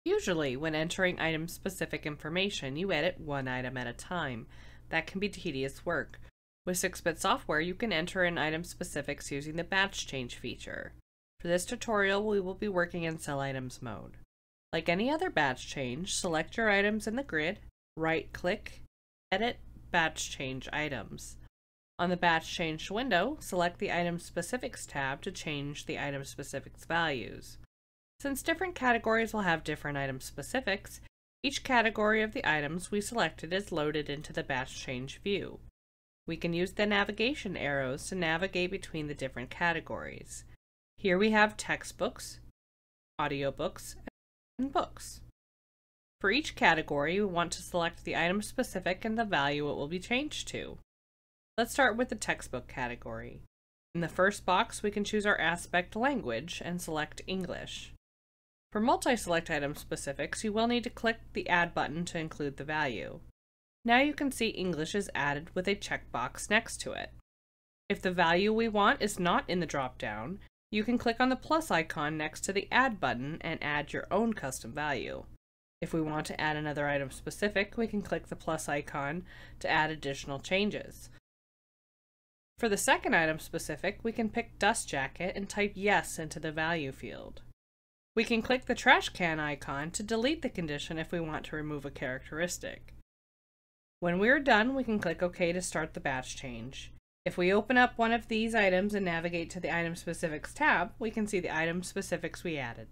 Usually, when entering item-specific information, you edit one item at a time. That can be tedious work. With 6-bit software, you can enter in item specifics using the batch change feature. For this tutorial, we will be working in cell items mode. Like any other batch change, select your items in the grid, right-click, Edit, Batch Change Items. On the Batch Changed window, select the Item Specifics tab to change the item specifics values. Since different categories will have different item specifics, each category of the items we selected is loaded into the batch change view. We can use the navigation arrows to navigate between the different categories. Here we have textbooks, audiobooks, and books. For each category, we want to select the item specific and the value it will be changed to. Let's start with the textbook category. In the first box, we can choose our aspect language and select English. For multi-select item specifics, you will need to click the Add button to include the value. Now you can see English is added with a checkbox next to it. If the value we want is not in the drop-down, you can click on the plus icon next to the Add button and add your own custom value. If we want to add another item specific, we can click the plus icon to add additional changes. For the second item specific, we can pick dust jacket and type yes into the value field. We can click the trash can icon to delete the condition if we want to remove a characteristic. When we are done, we can click OK to start the batch change. If we open up one of these items and navigate to the Item Specifics tab, we can see the item specifics we added.